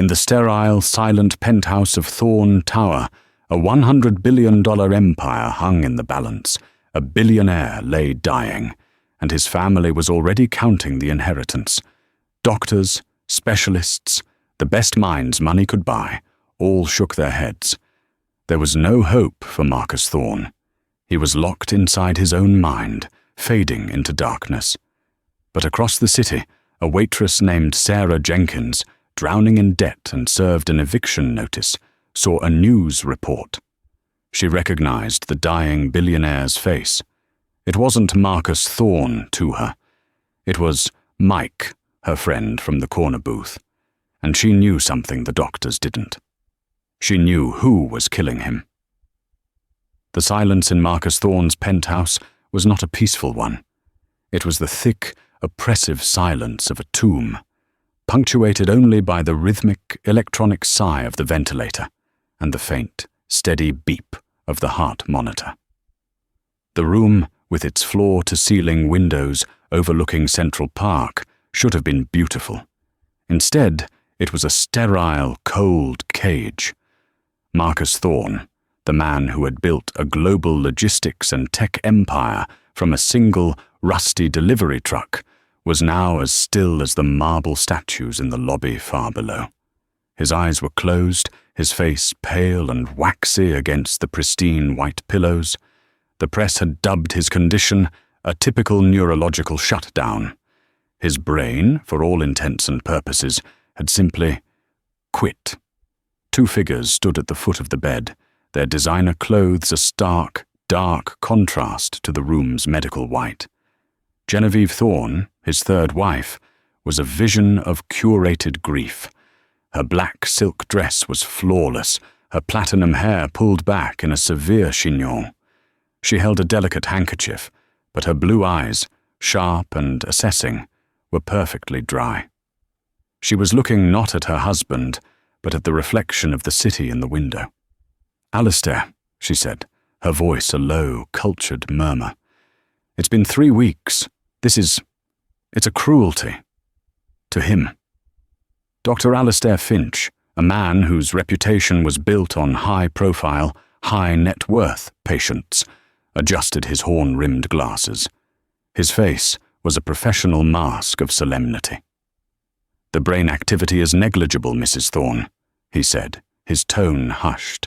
In the sterile, silent penthouse of Thorn Tower, a $100 billion empire hung in the balance. A billionaire lay dying, and his family was already counting the inheritance. Doctors, specialists, the best minds money could buy, all shook their heads. There was no hope for Marcus Thorn. He was locked inside his own mind, fading into darkness. But across the city, a waitress named Sarah Jenkins, drowning in debt and served an eviction notice, saw a news report. She recognized the dying billionaire's face. It wasn't Marcus Thorn to her. It was Mike, her friend from the corner booth. And she knew something the doctors didn't. She knew who was killing him. The silence in Marcus Thorn's penthouse was not a peaceful one. It was the thick, oppressive silence of a tomb, punctuated only by the rhythmic, electronic sigh of the ventilator and the faint, steady beep of the heart monitor. The room, with its floor-to-ceiling windows overlooking Central Park, should have been beautiful. Instead, it was a sterile, cold cage. Marcus Thorn, the man who had built a global logistics and tech empire from a single, rusty delivery truck, was now as still as the marble statues in the lobby far below. His eyes were closed, his face pale and waxy against the pristine white pillows. The press had dubbed his condition a typical neurological shutdown. His brain, for all intents and purposes, had simply quit. Two figures stood at the foot of the bed, their designer clothes a stark, dark contrast to the room's medical white. Genevieve Thorn, his third wife, was a vision of curated grief. Her black silk dress was flawless, her platinum hair pulled back in a severe chignon. She held a delicate handkerchief, but her blue eyes, sharp and assessing, were perfectly dry. She was looking not at her husband, but at the reflection of the city in the window. "Alistair," she said, her voice a low, cultured murmur. "It's been 3 weeks. It's a cruelty. To him." Dr. Alistair Finch, a man whose reputation was built on high-profile, high-net-worth patients, adjusted his horn-rimmed glasses. His face was a professional mask of solemnity. "The brain activity is negligible, Mrs. Thorn," he said, his tone hushed.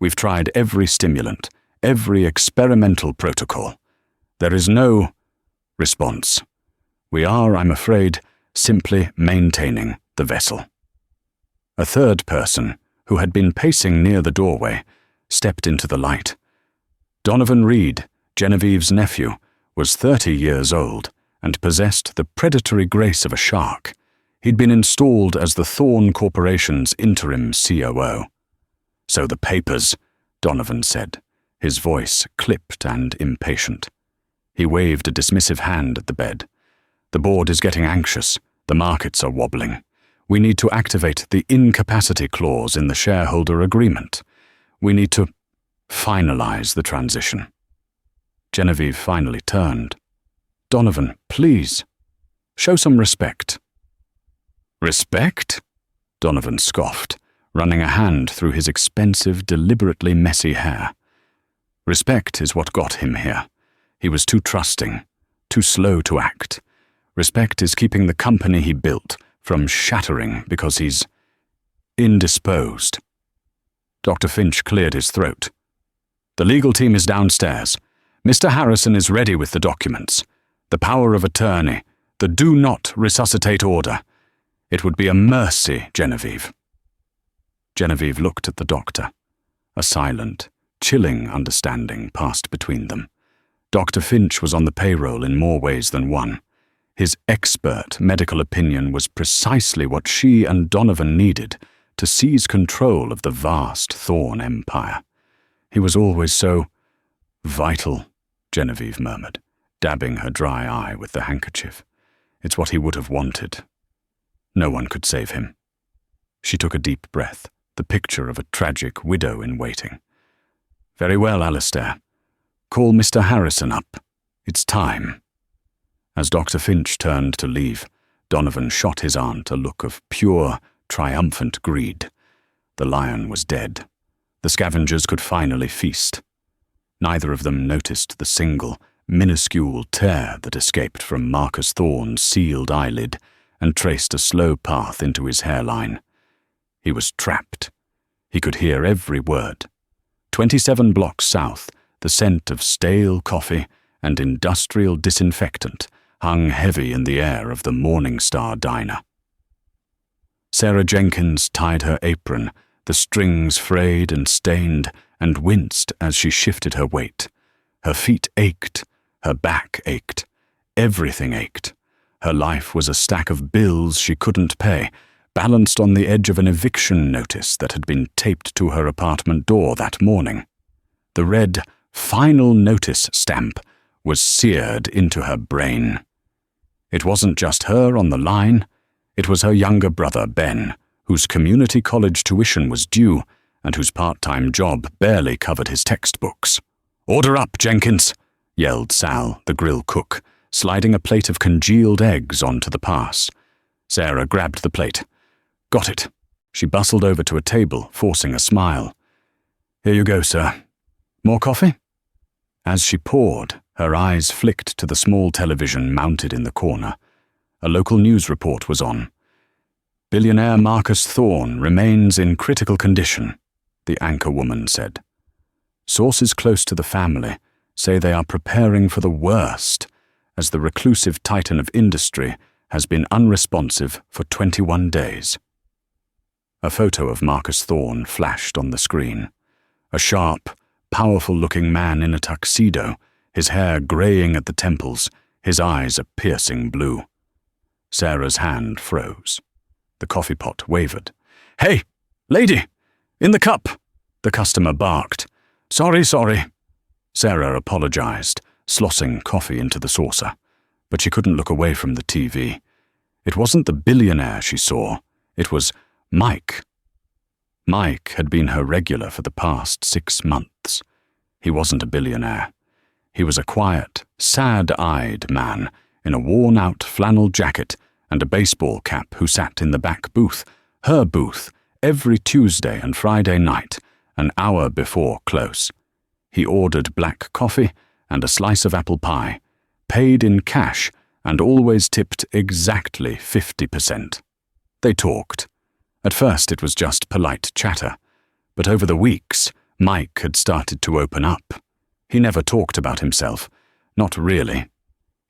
"We've tried every stimulant, every experimental protocol. There is no response. We are, I'm afraid, simply maintaining the vessel." A third person, who had been pacing near the doorway, stepped into the light. Donovan Reed, Genevieve's nephew, was 30 years old and possessed the predatory grace of a shark. He'd been installed as the Thorn Corporation's interim COO. "So the papers," Donovan said, his voice clipped and impatient. He waved a dismissive hand at the bed. "The board is getting anxious. The markets are wobbling. We need to activate the incapacity clause in the shareholder agreement. We need to finalize the transition." Genevieve finally turned. "Donovan, please, show some respect." "Respect?" Donovan scoffed, running a hand through his expensive, deliberately messy hair. "Respect is what got him here. He was too trusting, too slow to act. Respect is keeping the company he built from shattering because he's indisposed." Dr. Finch cleared his throat. "The legal team is downstairs. Mr. Harrison is ready with the documents. The power of attorney, the do not resuscitate order. It would be a mercy, Genevieve." Genevieve looked at the doctor. A silent, chilling understanding passed between them. Dr. Finch was on the payroll in more ways than one. His expert medical opinion was precisely what she and Donovan needed to seize control of the vast Thorn empire. "He was always so vital," Genevieve murmured, dabbing her dry eye with the handkerchief. "It's what he would have wanted. No one could save him." She took a deep breath, the picture of a tragic widow in waiting. "Very well, Alistair. Call Mr. Harrison up. It's time." As Dr. Finch turned to leave, Donovan shot his aunt a look of pure, triumphant greed. The lion was dead. The scavengers could finally feast. Neither of them noticed the single, minuscule tear that escaped from Marcus Thorne's sealed eyelid and traced a slow path into his hairline. He was trapped. He could hear every word. 27 blocks south, the scent of stale coffee and industrial disinfectant hung heavy in the air of the Morning Star diner. Sarah Jenkins tied her apron, the strings frayed and stained, and winced as she shifted her weight. Her feet ached, her back ached, everything ached. Her life was a stack of bills she couldn't pay, balanced on the edge of an eviction notice that had been taped to her apartment door that morning. The red "Final Notice" stamp was seared into her brain. It wasn't just her on the line, it was her younger brother, Ben, whose community college tuition was due and whose part-time job barely covered his textbooks. "Order up, Jenkins," yelled Sal, the grill cook, sliding a plate of congealed eggs onto the pass. Sarah grabbed the plate. "Got it." She bustled over to a table, forcing a smile. "Here you go, sir. More coffee?" As she poured, her eyes flicked to the small television mounted in the corner. A local news report was on. "Billionaire Marcus Thorne remains in critical condition," the anchor woman said. "Sources close to the family say they are preparing for the worst, as the reclusive titan of industry has been unresponsive for 21 days. A photo of Marcus Thorne flashed on the screen. A sharp, powerful-looking man in a tuxedo, his hair graying at the temples, his eyes a piercing blue. Sarah's hand froze. The coffee pot wavered. "Hey, lady! In the cup!" the customer barked. Sorry. Sarah apologized, slossing coffee into the saucer. But she couldn't look away from the TV. It wasn't the billionaire she saw. It was Mike. Mike had been her regular for the past 6 months. He wasn't a billionaire. He was a quiet, sad-eyed man in a worn-out flannel jacket and a baseball cap who sat in the back booth, her booth, every Tuesday and Friday night, an hour before close. He ordered black coffee and a slice of apple pie, paid in cash, and always tipped exactly 50%. They talked. At first it was just polite chatter, but over the weeks, Mike had started to open up. He never talked about himself. Not really.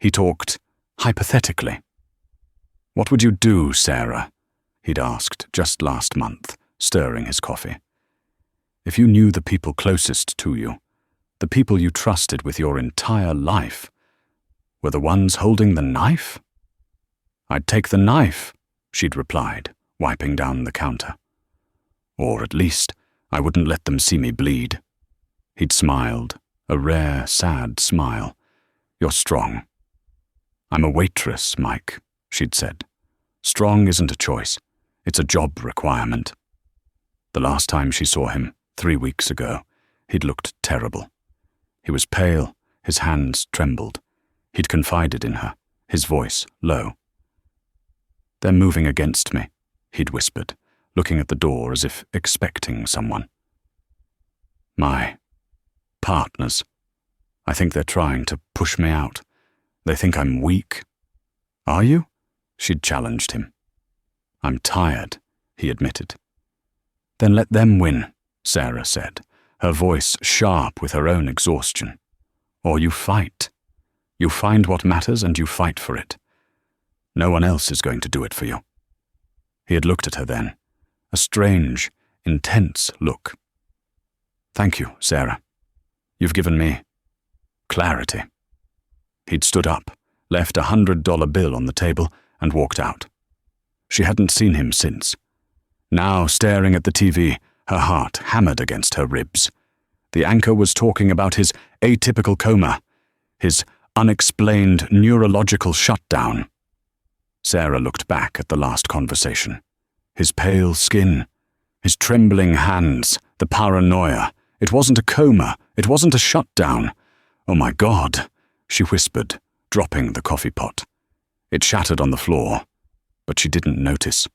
He talked hypothetically. "What would you do, Sarah?" he'd asked just last month, stirring his coffee. "If you knew the people closest to you, the people you trusted with your entire life, were the ones holding the knife?" "I'd take the knife," she'd replied, wiping down the counter. "Or at least, I wouldn't let them see me bleed." He'd smiled, a rare, sad smile. "You're strong." "I'm a waitress, Mike," she'd said. "Strong isn't a choice. It's a job requirement." The last time she saw him, 3 weeks ago, he'd looked terrible. He was pale, his hands trembled. He'd confided in her, his voice low. "They're moving against me," he'd whispered, looking at the door as if expecting someone. "My partners. I think they're trying to push me out. They think I'm weak." "Are you?" she'd challenged him. "I'm tired," he admitted. "Then let them win," Sarah said, her voice sharp with her own exhaustion. "Or you fight. You find what matters and you fight for it. No one else is going to do it for you." He had looked at her then, a strange, intense look. "Thank you, Sarah. You've given me clarity." He'd stood up, left a $100 bill on the table, and walked out. She hadn't seen him since. Now, staring at the TV, her heart hammered against her ribs. The anchor was talking about his atypical coma, his unexplained neurological shutdown. Sarah looked back at the last conversation. His pale skin, his trembling hands, the paranoia. It wasn't a coma. It wasn't a shutdown. "Oh my God," she whispered, dropping the coffee pot. It shattered on the floor, but she didn't notice.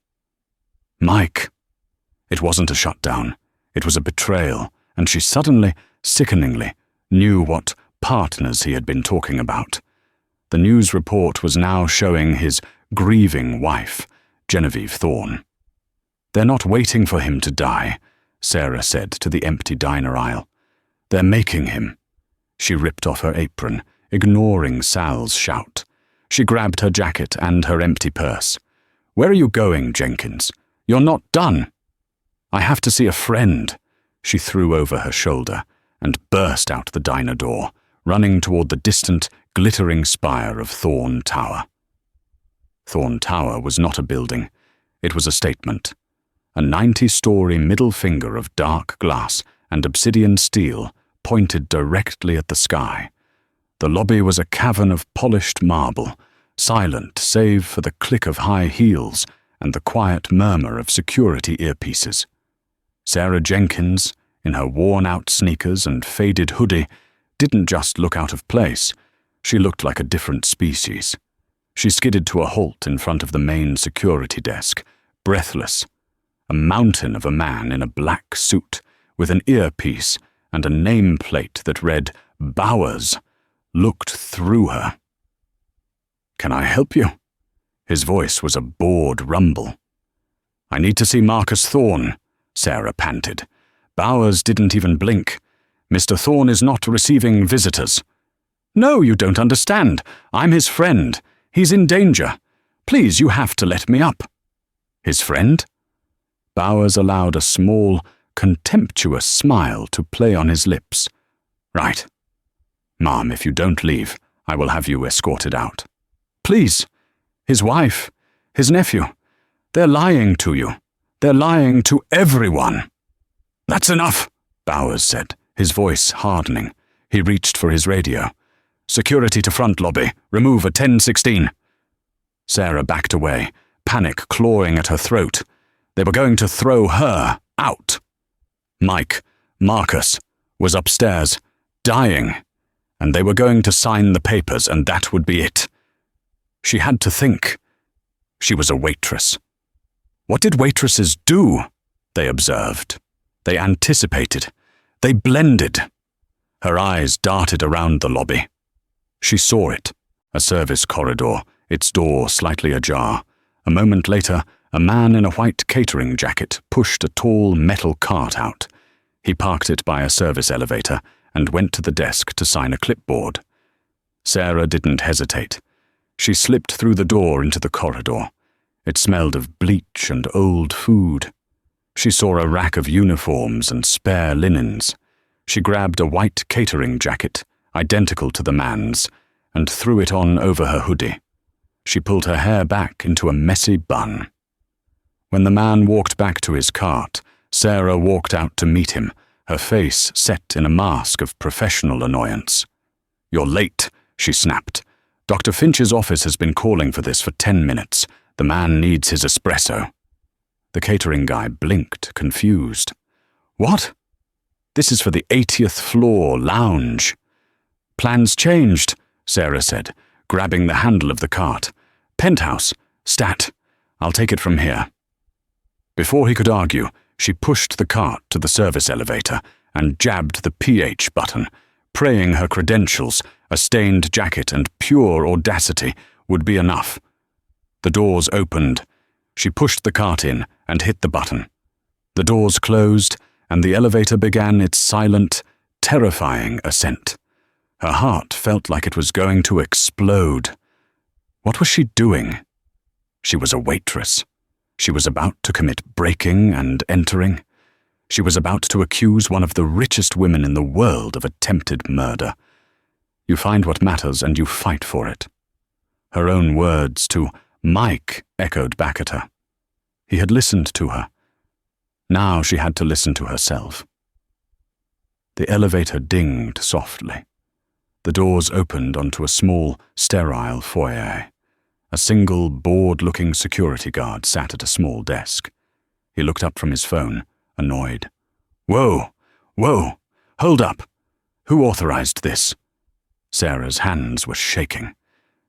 Mike! It wasn't a shutdown. It was a betrayal, and she suddenly, sickeningly, knew what partners he had been talking about. The news report was now showing his grieving wife, Genevieve Thorne. "They're not waiting for him to die," Sarah said to the empty diner aisle. "They're making him." She ripped off her apron, ignoring Sal's shout. She grabbed her jacket and her empty purse. "Where are you going, Jenkins? You're not done." "I have to see a friend," she threw over her shoulder and burst out the diner door, running toward the distant, glittering spire of Thorne Tower. Thorne Tower was not a building. It was a statement. A 90-story middle finger of dark glass and obsidian steel pointed directly at the sky. The lobby was a cavern of polished marble, silent save for the click of high heels and the quiet murmur of security earpieces. Sarah Jenkins, in her worn-out sneakers and faded hoodie, didn't just look out of place. She looked like a different species. She skidded to a halt in front of the main security desk, breathless. A mountain of a man in a black suit, with an earpiece and a nameplate that read Bowers, looked through her. "Can I help you?" His voice was a bored rumble. "I need to see Marcus Thorne," Sarah panted. Bowers didn't even blink. "Mr. Thorne is not receiving visitors." "No, you don't understand. I'm his friend. He's in danger. Please, you have to let me up." "His friend?" Bowers allowed a small, contemptuous smile to play on his lips. "Right. Ma'am, if you don't leave, I will have you escorted out." "Please. His wife, his nephew. They're lying to you. They're lying to everyone." "That's enough," Bowers said, his voice hardening. He reached for his radio. "Security to front lobby. Remove a 1016. Sarah backed away, panic clawing at her throat. They were going to throw her out. Marcus, was upstairs, dying, and they were going to sign the papers, and that would be it. She had to think. She was a waitress. What did waitresses do? They observed. They anticipated. They blended. Her eyes darted around the lobby. She saw it, a service corridor, its door slightly ajar. A moment later, a man in a white catering jacket pushed a tall metal cart out. He parked it by a service elevator and went to the desk to sign a clipboard. Sarah didn't hesitate. She slipped through the door into the corridor. It smelled of bleach and old food. She saw a rack of uniforms and spare linens. She grabbed a white catering jacket, identical to the man's, and threw it on over her hoodie. She pulled her hair back into a messy bun. When the man walked back to his cart, Sarah walked out to meet him, her face set in a mask of professional annoyance. "You're late," she snapped. "Dr. Finch's office has been calling for this for 10 minutes. The man needs his espresso." The catering guy blinked, confused. "What?" "This is for the 80th floor lounge." "Plans changed," Sarah said, grabbing the handle of the cart. "Penthouse. Stat. I'll take it from here." Before he could argue, she pushed the cart to the service elevator and jabbed the PH button, praying her credentials, a stained jacket and pure audacity would be enough. The doors opened. She pushed the cart in and hit the button. The doors closed, and the elevator began its silent, terrifying ascent. Her heart felt like it was going to explode. What was she doing? She was a waitress. She was about to commit breaking and entering. She was about to accuse one of the richest women in the world of attempted murder. You find what matters and you fight for it. Her own words to Mike echoed back at her. He had listened to her. Now she had to listen to herself. The elevator dinged softly. The doors opened onto a small, sterile foyer. A single, bored-looking security guard sat at a small desk. He looked up from his phone, annoyed. Whoa! Hold up! Who authorized this?" Sarah's hands were shaking.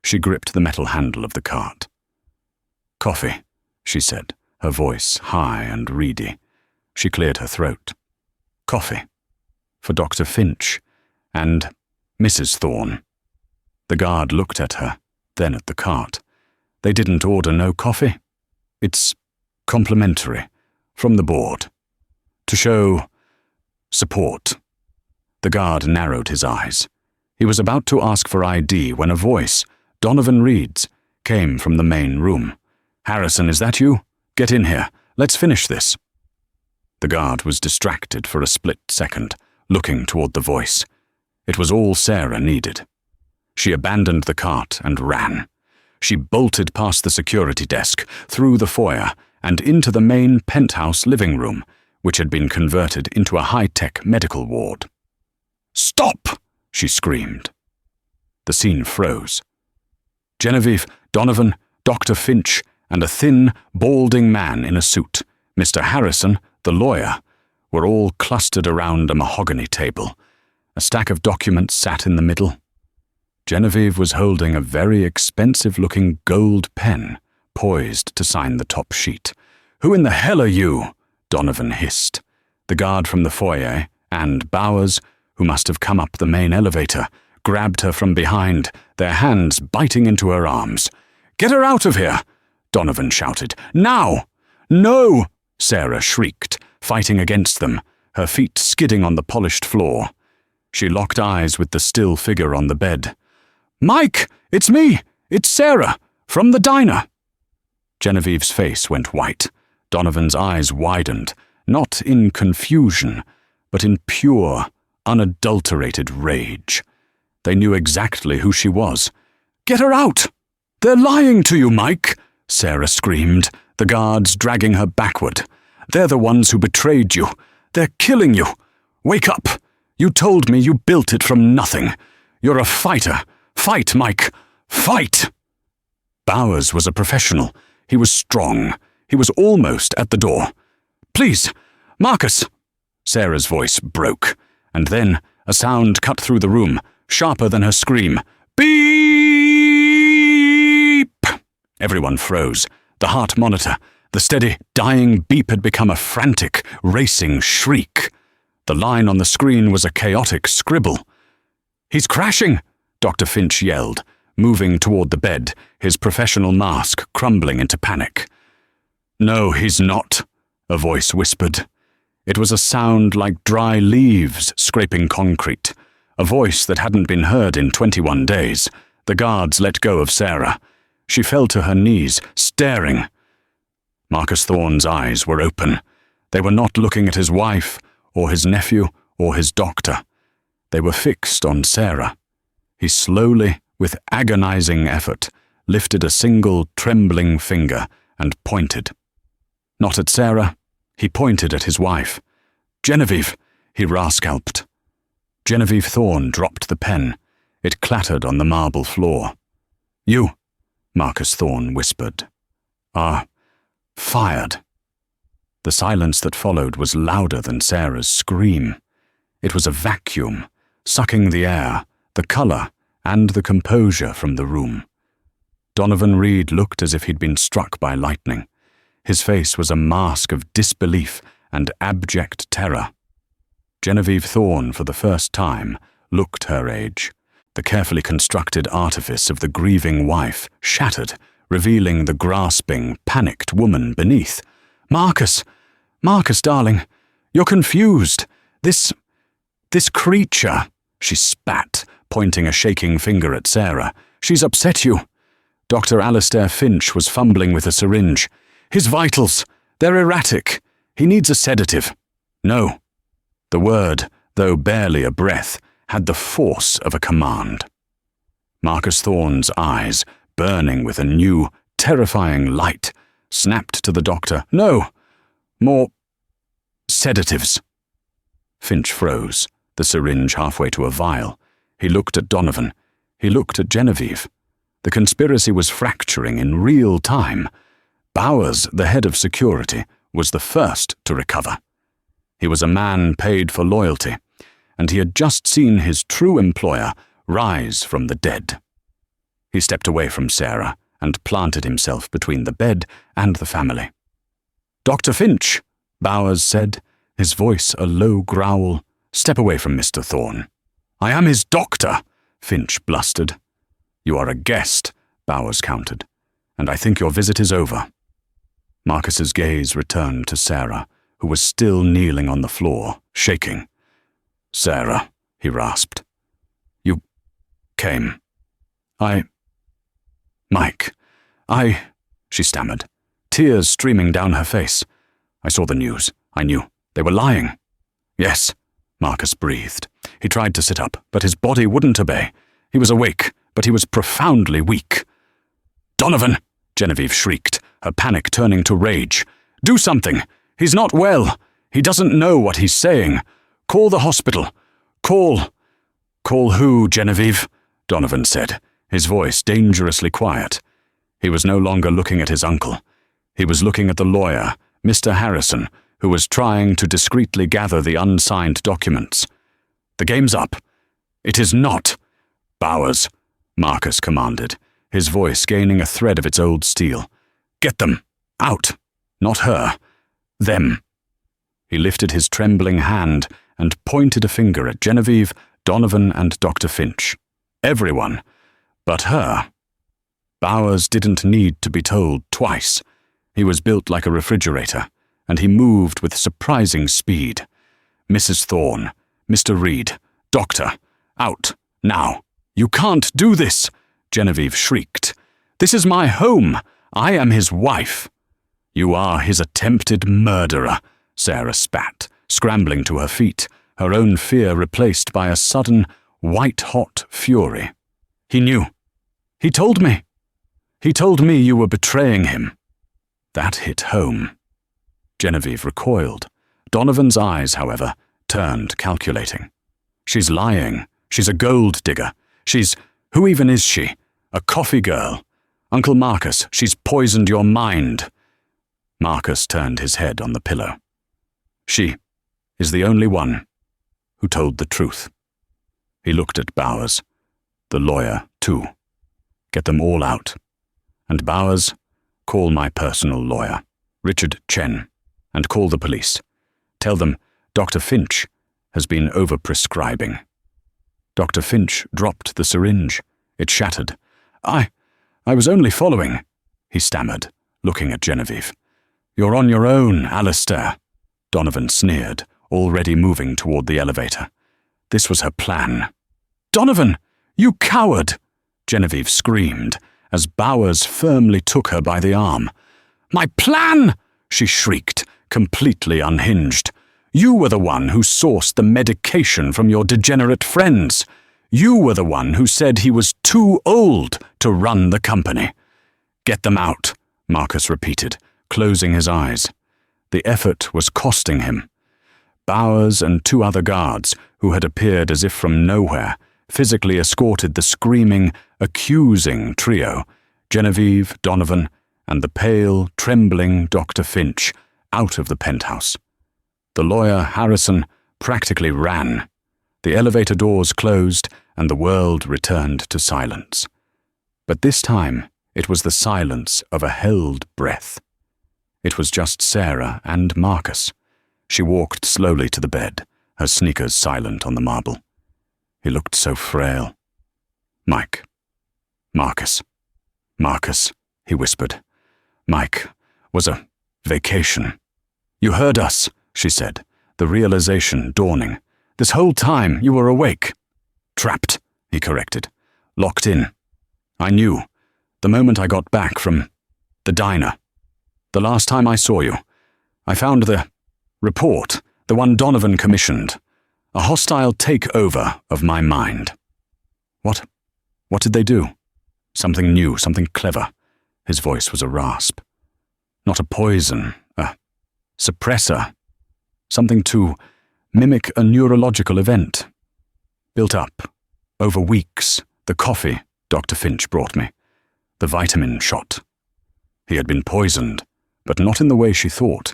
She gripped the metal handle of the cart. "Coffee," she said, her voice high and reedy. She cleared her throat. "Coffee. For Dr. Finch and Mrs. Thorne." The guard looked at her, then at the cart. "They didn't order no coffee. It's complimentary, from the board. To show support." The guard narrowed his eyes. He was about to ask for ID when a voice, Donovan Reed's, came from the main room. "Harrison, is that you? Get in here. Let's finish this." The guard was distracted for a split second, looking toward the voice. It was all Sarah needed. She abandoned the cart and ran. She bolted past the security desk, through the foyer, and into the main penthouse living room, which had been converted into a high-tech medical ward. "Stop!" she screamed. The scene froze. Genevieve, Donovan, Dr. Finch, and a thin, balding man in a suit, Mr. Harrison, the lawyer, were all clustered around a mahogany table. A stack of documents sat in the middle. Genevieve was holding a very expensive-looking gold pen, poised to sign the top sheet. "Who in the hell are you?" Donovan hissed. The guard from the foyer, and Bowers, who must have come up the main elevator, grabbed her from behind, their hands biting into her arms. "Get her out of here!" Donovan shouted. "Now!" "No!" Sarah shrieked, fighting against them, her feet skidding on the polished floor. She locked eyes with the still figure on the bed. "Mike! It's me! It's Sarah! From the diner!" Genevieve's face went white. Donovan's eyes widened, not in confusion, but in pure, unadulterated rage. They knew exactly who she was. "Get her out! They're lying to you, Mike!" Sarah screamed, the guards dragging her backward. "They're the ones who betrayed you. They're killing you. Wake up! You told me you built it from nothing. You're a fighter. Fight, Mike! Fight!" Bowers was a professional. He was strong. He was almost at the door. "Please, Marcus!" Sarah's voice broke, and then a sound cut through the room, sharper than her scream. "Beep!" Everyone froze. The heart monitor, the steady, dying beep had become a frantic, racing shriek. The line on the screen was a chaotic scribble. "He's crashing!" Dr. Finch yelled, moving toward the bed, his professional mask crumbling into panic. "No, he's not," a voice whispered. It was a sound like dry leaves scraping concrete, a voice that hadn't been heard in 21 days. The guards let go of Sarah. She fell to her knees, staring. Marcus Thorne's eyes were open. They were not looking at his wife, or his nephew, or his doctor. They were fixed on Sarah. He slowly, with agonizing effort, lifted a single trembling finger and pointed. Not at Sarah, he pointed at his wife. "Genevieve," he rascalped. Genevieve Thorne dropped the pen. It clattered on the marble floor. "You," Marcus Thorne whispered, "are fired." The silence that followed was louder than Sarah's scream. It was a vacuum, sucking the air, the color, and the composure from the room. Donovan Reed looked as if he'd been struck by lightning. His face was a mask of disbelief and abject terror. Genevieve Thorne, for the first time, looked her age. The carefully constructed artifice of the grieving wife shattered, revealing the grasping, panicked woman beneath. Marcus, darling, you're confused. This creature," she spat, pointing a shaking finger at Sarah. "She's upset you." Dr. Alistair Finch was fumbling with a syringe. "His vitals, they're erratic. He needs a sedative." "No." The word, though barely a breath, had the force of a command. Marcus Thorne's eyes, burning with a new, terrifying light, snapped to the doctor. "No. More sedatives." Finch froze, the syringe halfway to a vial. He looked at Donovan. He looked at Genevieve. The conspiracy was fracturing in real time. Bowers, the head of security, was the first to recover. He was a man paid for loyalty, and he had just seen his true employer rise from the dead. He stepped away from Sarah and planted himself between the bed and the family. "Dr. Finch," Bowers said, his voice a low growl. "Step away from Mr. Thorne." "I am his doctor," Finch blustered. "You are a guest," Bowers countered, "and I think your visit is over." Marcus's gaze returned to Sarah, who was still kneeling on the floor, shaking. "Sarah," he rasped. "You came. Mike, she stammered, tears streaming down her face. "I saw the news. I knew. They were lying." "Yes," Marcus breathed. He tried to sit up, but his body wouldn't obey. He was awake, but he was profoundly weak. "Donovan!" Genevieve shrieked, her panic turning to rage. "Do something! He's not well! He doesn't know what he's saying! Call the hospital! Call who, Genevieve?" Donovan said, his voice dangerously quiet. He was no longer looking at his uncle. He was looking at the lawyer, Mr. Harrison, who was trying to discreetly gather the unsigned documents. "The game's up." "It is not." "Bowers," Marcus commanded, his voice gaining a thread of its old steel. "Get them. Out. Not her. Them." He lifted his trembling hand and pointed a finger at Genevieve, Donovan, and Dr. Finch. Everyone. But her. Bowers didn't need to be told twice. He was built like a refrigerator, and he moved with surprising speed. "Mrs. Thorne, Mr. Reed, Doctor, out, now." "You can't do this!" Genevieve shrieked. "This is my home. I am his wife." "You are his attempted murderer," Sarah spat, scrambling to her feet, her own fear replaced by a sudden, white-hot fury. "He knew. He told me. He told me you were betraying him." That hit home. Genevieve recoiled. Donovan's eyes, however, turned calculating. "She's lying. She's a gold digger. Who even is she? A coffee girl. Uncle Marcus, she's poisoned your mind." Marcus turned his head on the pillow. "She is the only one who told the truth." He looked at Bowers, the lawyer, too. "Get them all out. And Bowers, call my personal lawyer, Richard Chen, and call the police. Tell them Dr. Finch has been overprescribing." Dr. Finch dropped the syringe. It shattered. I was only following," he stammered, looking at Genevieve. "You're on your own, Alistair," Donovan sneered, already moving toward the elevator. This was her plan. "Donovan, you coward!" Genevieve screamed, as Bowers firmly took her by the arm. "My plan!" she shrieked, completely unhinged. "You were the one who sourced the medication from your degenerate friends. You were the one who said he was too old to run the company." "Get them out," Marcus repeated, closing his eyes. The effort was costing him. Bowers and two other guards, who had appeared as if from nowhere, physically escorted the screaming, accusing trio, Genevieve, Donovan, and the pale, trembling Dr. Finch, out of the penthouse. The lawyer, Harrison, practically ran. The elevator doors closed, and the world returned to silence. But this time, it was the silence of a held breath. It was just Sarah and Marcus. She walked slowly to the bed, her sneakers silent on the marble. He looked so frail. "Mike. Marcus. Marcus," he whispered. "Mike was a vacation." "You heard us," she said, the realization dawning. "This whole time you were awake." "Trapped," he corrected. "Locked in. I knew, the moment I got back from the diner. The last time I saw you, I found the report, the one Donovan commissioned. A hostile takeover of my mind." What did they do?" "Something new, something clever." His voice was a rasp. "Not a poison, a suppressor. Something to mimic a neurological event. Built up, over weeks, the coffee Dr. Finch brought me. The vitamin shot. He had been poisoned, but not in the way she thought.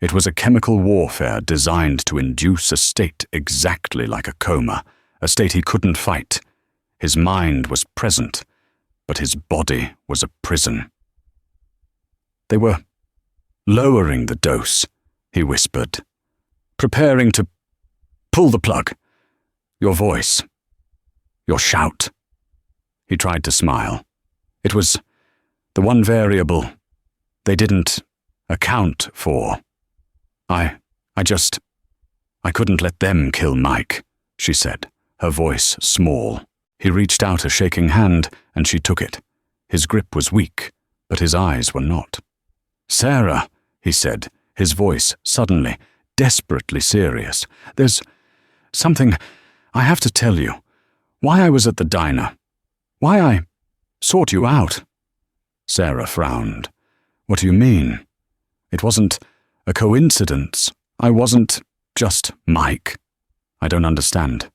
It was a chemical warfare designed to induce a state exactly like a coma, a state he couldn't fight. His mind was present, but his body was a prison. They were lowering the dose, he whispered, preparing to pull the plug. Your voice. Your shout. He tried to smile. It was the one variable they didn't account for. I couldn't let them kill Mike, she said, her voice small. He reached out a shaking hand, and she took it. His grip was weak, but his eyes were not. Sarah, he said, his voice suddenly, desperately serious. There's something I have to tell you. Why I was at the diner. Why I sought you out. Sarah frowned. What do you mean? It wasn't a coincidence. I wasn't just Mike. I don't understand.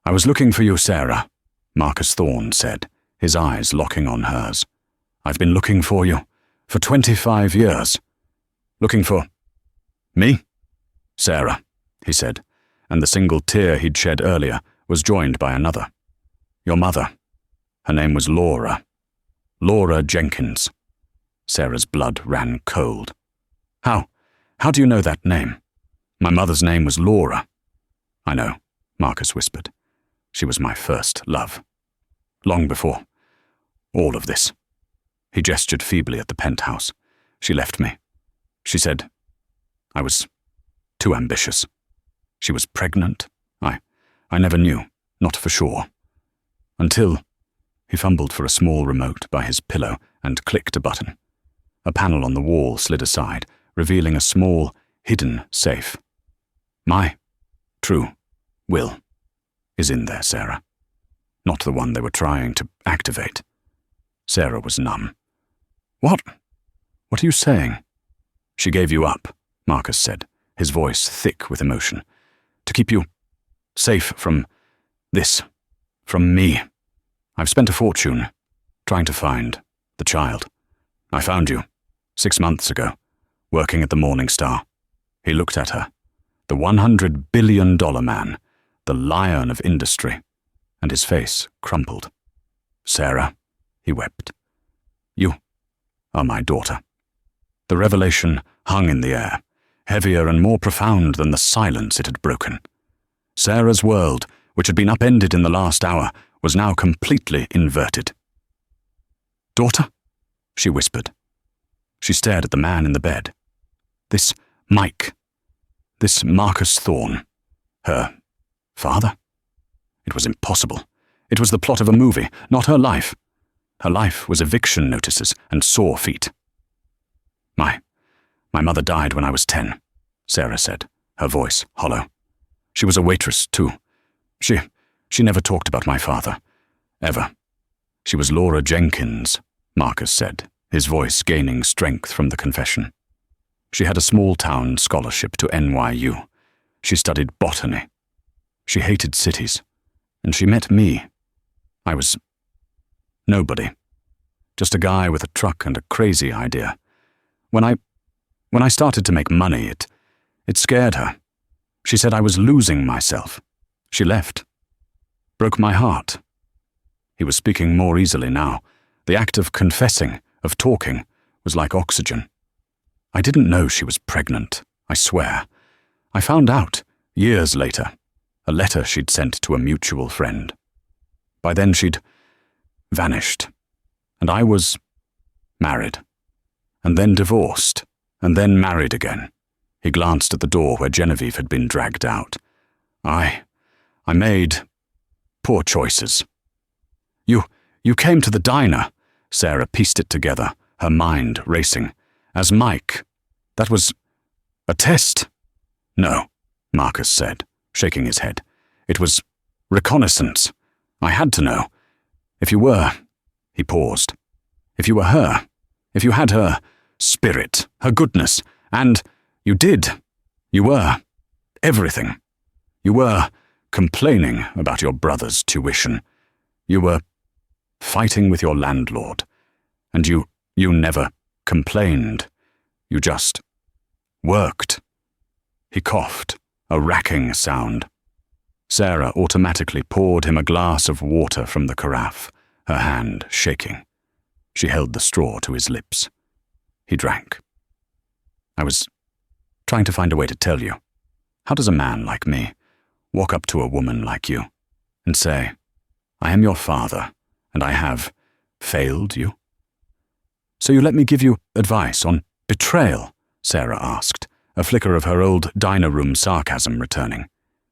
I was looking for you, Sarah, Marcus Thorne said, his eyes locking on hers. I've been looking for you for 25 years. Looking for me? Sarah, he said, and the single tear he'd shed earlier was joined by another. Your mother. Her name was Laura. Laura Jenkins. Sarah's blood ran cold. How do you know that name? My mother's name was Laura. I know, Marcus whispered. She was my first love. Long before all of this. He gestured feebly at the penthouse. She left me. She said I was too ambitious. She was pregnant. I never knew, not for sure. Until he fumbled for a small remote by his pillow and clicked a button. A panel on the wall slid aside, revealing a small, hidden safe. My true will is in there, Sarah. Not the one they were trying to activate. Sarah was numb. What? What are you saying? She gave you up, Marcus said, his voice thick with emotion. To keep you safe from this, from me. I've spent a fortune trying to find the child. I found you 6 months ago, working at the Morning Star. He looked at her. The $100 billion man, the lion of industry, and his face crumpled. Sarah, he wept. You are my daughter. The revelation hung in the air, heavier and more profound than the silence it had broken. Sarah's world, which had been upended in the last hour, was now completely inverted. Daughter? She whispered. She stared at the man in the bed. This Mike. This Marcus Thorne. Her father? It was impossible. It was the plot of a movie, not her life. Her life was eviction notices and sore feet. My mother died when I was 10, Sarah said, her voice hollow. She was a waitress, too. She never talked about my father. Ever. She was Laura Jenkins, Marcus said, his voice gaining strength from the confession. She had a small-town scholarship to NYU. She studied botany. She hated cities. And she met me. I was nobody. Just a guy with a truck and a crazy idea. When I started to make money, it scared her. She said I was losing myself. She left. Broke my heart. He was speaking more easily now. The act of confessing, of talking, was like oxygen. I didn't know she was pregnant, I swear. I found out, years later, a letter she'd sent to a mutual friend. By then she'd vanished, and I was married, and then divorced, and then married again. He glanced at the door where Genevieve had been dragged out. I made poor choices. You came to the diner. Sarah pieced it together, her mind racing. As Mike. That was a test. No, Marcus said, shaking his head. It was reconnaissance. I had to know. If you were, he paused. If you were her, if you had her spirit, her goodness, and you did. You were everything. You were complaining about your brother's tuition. You were fighting with your landlord. And you never complained. You just worked. He coughed, a racking sound. Sarah automatically poured him a glass of water from the carafe, her hand shaking. She held the straw to his lips. He drank. I was trying to find a way to tell you. How does a man like me walk up to a woman like you and say, I am your father, and I have failed you? So you let me give you advice on betrayal? Sarah asked, a flicker of her old diner-room sarcasm returning.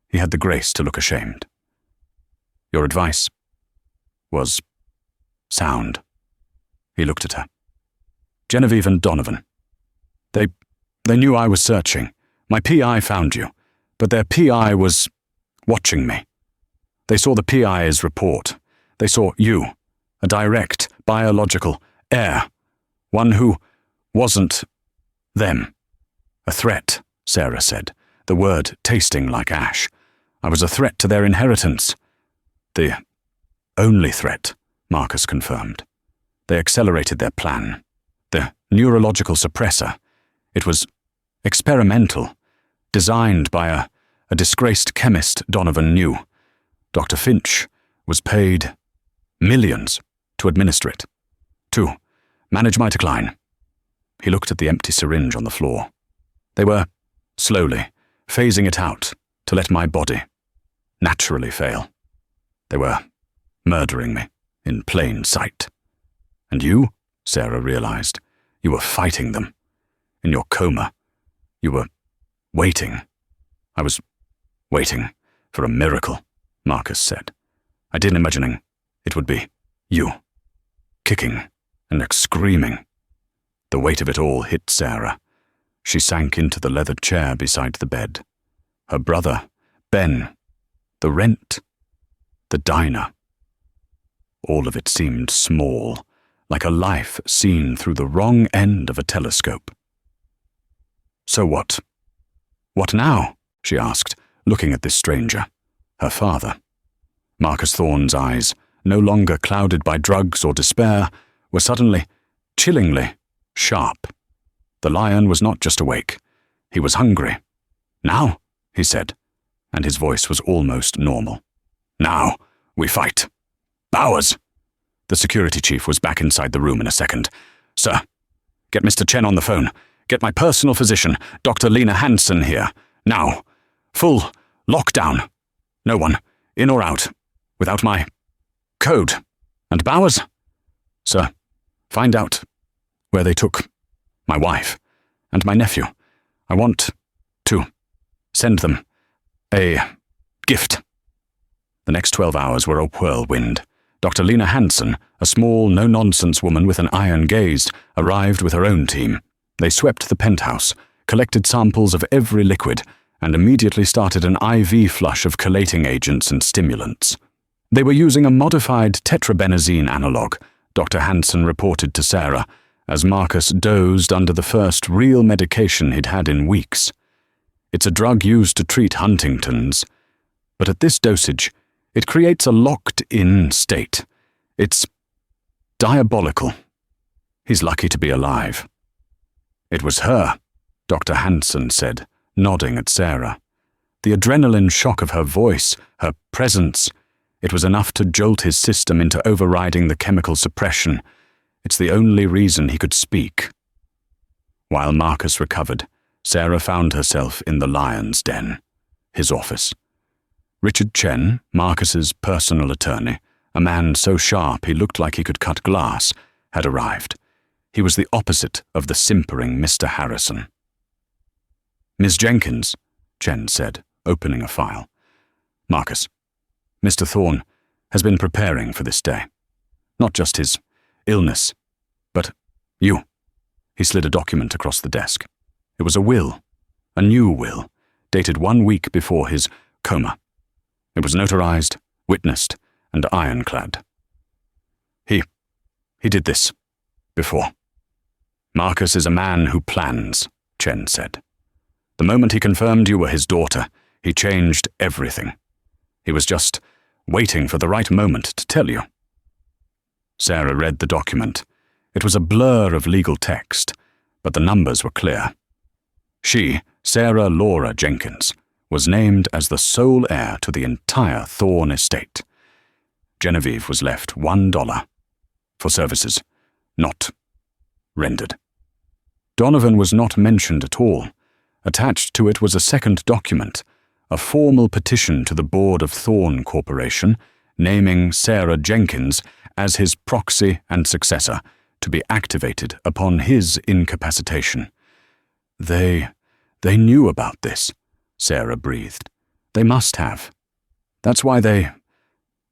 He had the grace to look ashamed. Your advice was sound. He looked at her. Genevieve and Donovan. They knew I was searching. My PI found you, but their PI was watching me. They saw the PI's report. They saw you, a direct, biological heir, one who wasn't them. A threat, Sarah said, the word tasting like ash. I was a threat to their inheritance. The only threat, Marcus confirmed. They accelerated their plan. The neurological suppressor. It was experimental, designed by a disgraced chemist Donovan knew. Dr. Finch was paid millions to administer it, to manage my decline. He looked at the empty syringe on the floor. They were slowly phasing it out to let my body naturally fail. They were murdering me in plain sight. And you, Sarah realized, you were fighting them. In your coma, you were waiting. I was waiting for a miracle, Marcus said. I didn't imagining it would be you, kicking and screaming. The weight of it all hit Sarah. She sank into the leather chair beside the bed. Her brother, Ben, the rent, the diner. All of it seemed small, like a life seen through the wrong end of a telescope. So what? What now? She asked, looking at this stranger, her father. Marcus Thorne's eyes, no longer clouded by drugs or despair, were suddenly, chillingly, sharp. The lion was not just awake. He was hungry. Now, he said, and his voice was almost normal. Now, we fight. Bowers! The security chief was back inside the room in a second. Sir, get Mr. Chen on the phone. Get my personal physician, Dr. Lena Hansen, here. Now. Full lockdown. No one, in or out, without my code. And Bowers? Sir, find out where they took my wife and my nephew. I want to send them a gift. The next 12 hours were a whirlwind. Dr. Lena Hansen, a small, no-nonsense woman with an iron gaze, arrived with her own team. They swept the penthouse, collected samples of every liquid, and immediately started an IV flush of chelating agents and stimulants. They were using a modified tetrabenazine analog, Dr. Hansen reported to Sarah, as Marcus dozed under the first real medication he'd had in weeks. It's a drug used to treat Huntington's, but at this dosage, it creates a locked-in state. It's diabolical. He's lucky to be alive. It was her, Dr. Hansen said, nodding at Sarah. The adrenaline shock of her voice, her presence, it was enough to jolt his system into overriding the chemical suppression. It's the only reason he could speak. While Marcus recovered, Sarah found herself in the lion's den, his office. Richard Chen, Marcus's personal attorney, a man so sharp he looked like he could cut glass, had arrived. He was the opposite of the simpering Mr. Harrison. Miss Jenkins, Chen said, opening a file. Marcus, Mr. Thorne has been preparing for this day. Not just his illness, but you. He slid a document across the desk. It was a will, a new will, dated 1 week before his coma. It was notarized, witnessed, and ironclad. He did this before. Marcus is a man who plans, Chen said. The moment he confirmed you were his daughter, he changed everything. He was just waiting for the right moment to tell you. Sarah read the document. It was a blur of legal text, but the numbers were clear. She, Sarah Laura Jenkins, was named as the sole heir to the entire Thorne estate. Genevieve was left $1 for services not rendered. Donovan was not mentioned at all. Attached to it was a second document, a formal petition to the board of Thorn Corporation, naming Sarah Jenkins as his proxy and successor, to be activated upon his incapacitation. They knew about this, Sarah breathed. They must have. That's why they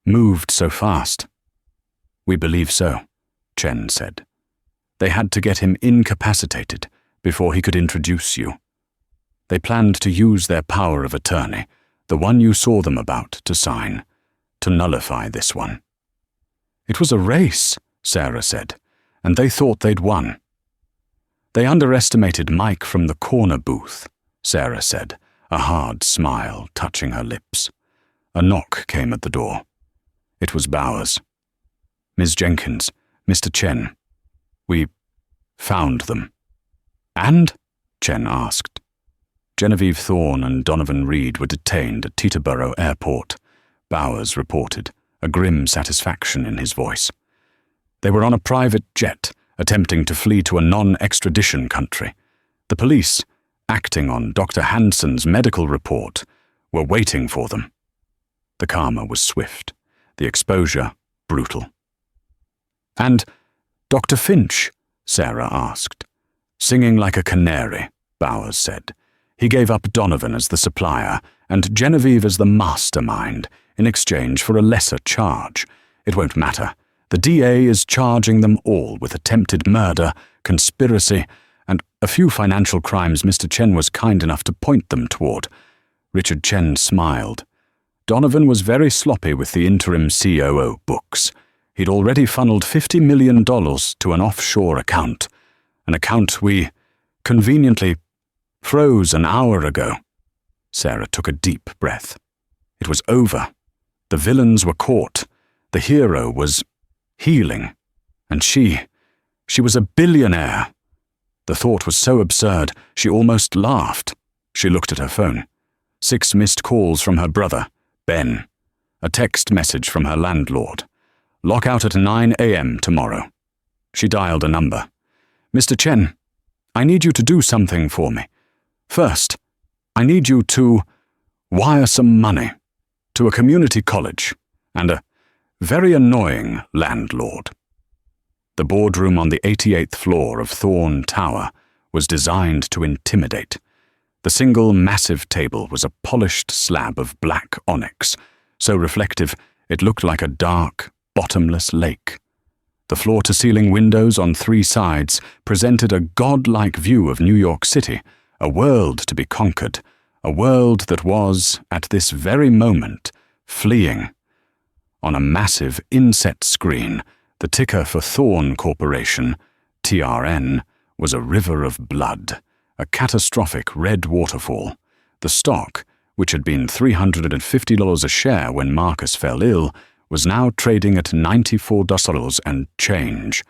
moved so fast. We believe so, Chen said. They had to get him incapacitated before he could introduce you. They planned to use their power of attorney, the one you saw them about to sign, to nullify this one. It was a race, Sarah said, and they thought they'd won. They underestimated Mike from the corner booth, Sarah said, a hard smile touching her lips. A knock came at the door. It was Bowers. Ms. Jenkins, Mr. Chen. We found them. And? Chen asked. Genevieve Thorne and Donovan Reed were detained at Teterboro Airport, Bowers reported, a grim satisfaction in his voice. They were on a private jet, attempting to flee to a non-extradition country. The police, acting on Dr. Hansen's medical report, were waiting for them. The karma was swift, the exposure brutal. And Dr. Finch? Sarah asked. Singing like a canary, Bowers said. He gave up Donovan as the supplier and Genevieve as the mastermind in exchange for a lesser charge. It won't matter. The DA is charging them all with attempted murder, conspiracy, and a few financial crimes Mr. Chen was kind enough to point them toward. Richard Chen smiled. Donovan was very sloppy with the interim COO books. He'd already funneled $50 million to an offshore account, an account we conveniently froze an hour ago. Sarah took a deep breath. It was over. The villains were caught. The hero was healing. And she was a billionaire. The thought was so absurd, she almost laughed. She looked at her phone. 6 missed calls from her brother, Ben. A text message from her landlord. Lock out at 9 a.m. tomorrow. She dialed a number. Mr. Chen, I need you to do something for me. First, I need you to wire some money to a community college and a very annoying landlord. The boardroom on the 88th floor of Thorn Tower was designed to intimidate. The single massive table was a polished slab of black onyx, so reflective it looked like a dark, bottomless lake. The floor-to-ceiling windows on 3 sides presented a godlike view of New York City, a world to be conquered, a world that was, at this very moment, fleeing. On a massive inset screen, the ticker for Thorn Corporation, TRN, was a river of blood, a catastrophic red waterfall. The stock, which had been $350 a share when Marcus fell ill, was now trading at $94 and change.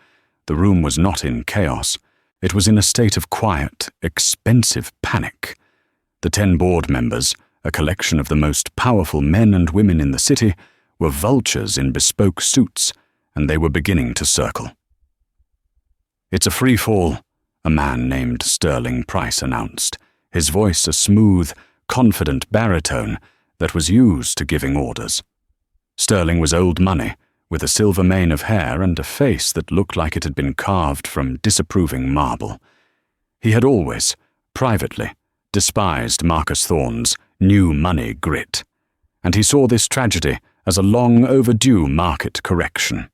The room was not in chaos. It was in a state of quiet, expensive panic. The 10 board members, a collection of the most powerful men and women in the city, were vultures in bespoke suits, and they were beginning to circle. It's a free fall, a man named Sterling Price announced, his voice a smooth, confident baritone that was used to giving orders. Sterling was old money, with a silver mane of hair and a face that looked like it had been carved from disapproving marble. He had always, privately, despised Marcus Thorne's new money grit, and he saw this tragedy as a long overdue market correction.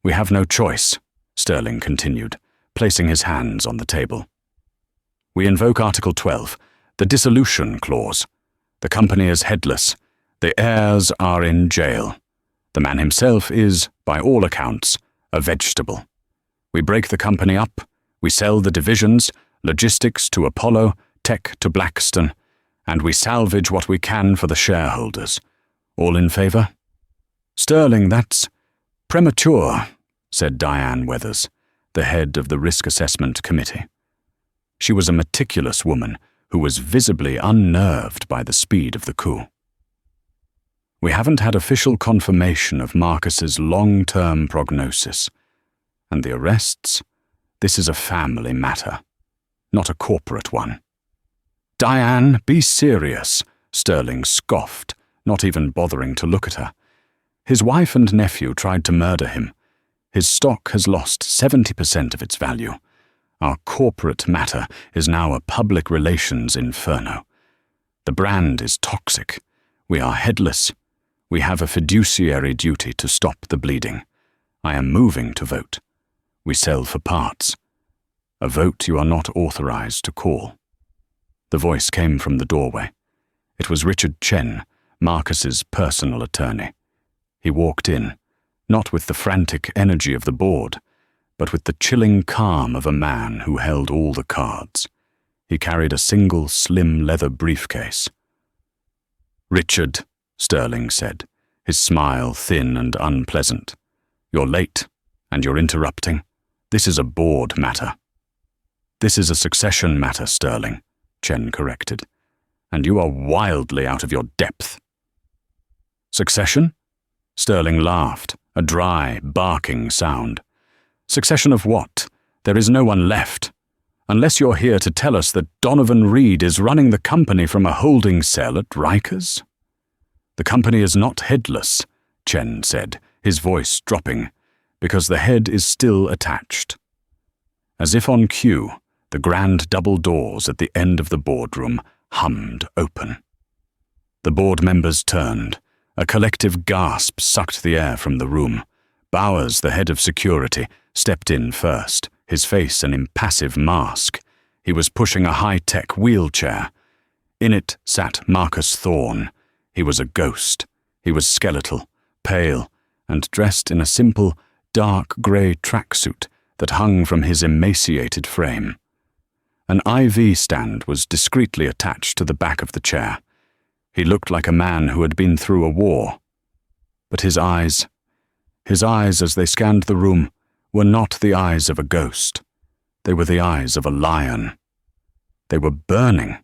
We have no choice, Sterling continued, placing his hands on the table. We invoke Article 12, the dissolution clause. The company is headless. The heirs are in jail. The man himself is, by all accounts, a vegetable. We break the company up, we sell the divisions, logistics to Apollo, tech to Blackstone, and we salvage what we can for the shareholders. All in favor? Sterling, that's premature, said Diane Weathers, the head of the Risk Assessment Committee. She was a meticulous woman who was visibly unnerved by the speed of the coup. We haven't had official confirmation of Marcus's long-term prognosis, and the arrests, This is a family matter, not a corporate one." "Diane, be serious," Sterling scoffed, not even bothering to look at her. His wife and nephew tried to murder him. His stock has lost 70% of its value. Our corporate matter is now a public relations inferno. The brand is toxic. We are headless. We have a fiduciary duty to stop the bleeding. I am moving to vote. We sell for parts. A vote you are not authorized to call." The voice came from the doorway. It was Richard Chen, Marcus's personal attorney. He walked in, not with the frantic energy of the board, but with the chilling calm of a man who held all the cards. He carried a single slim leather briefcase. "Richard," Sterling said, his smile thin and unpleasant. "You're late, and you're interrupting. This is a board matter." "This is a succession matter, Sterling," Chen corrected, "and you are wildly out of your depth." "Succession?" Sterling laughed, a dry, barking sound. "Succession of what? There is no one left. Unless you're here to tell us that Donovan Reed is running the company from a holding cell at Rikers?" "The company is not headless," Chen said, his voice dropping, "because the head is still attached." As if on cue, the grand double doors at the end of the boardroom hummed open. The board members turned. A collective gasp sucked the air from the room. Bowers, the head of security, stepped in first, his face an impassive mask. He was pushing a high-tech wheelchair. In it sat Marcus Thorne. He was a ghost. He was skeletal, pale, and dressed in a simple, dark grey tracksuit that hung from his emaciated frame. An IV stand was discreetly attached to the back of the chair. He looked like a man who had been through a war. But his eyes as they scanned the room, were not the eyes of a ghost. They were the eyes of a lion. They were burning.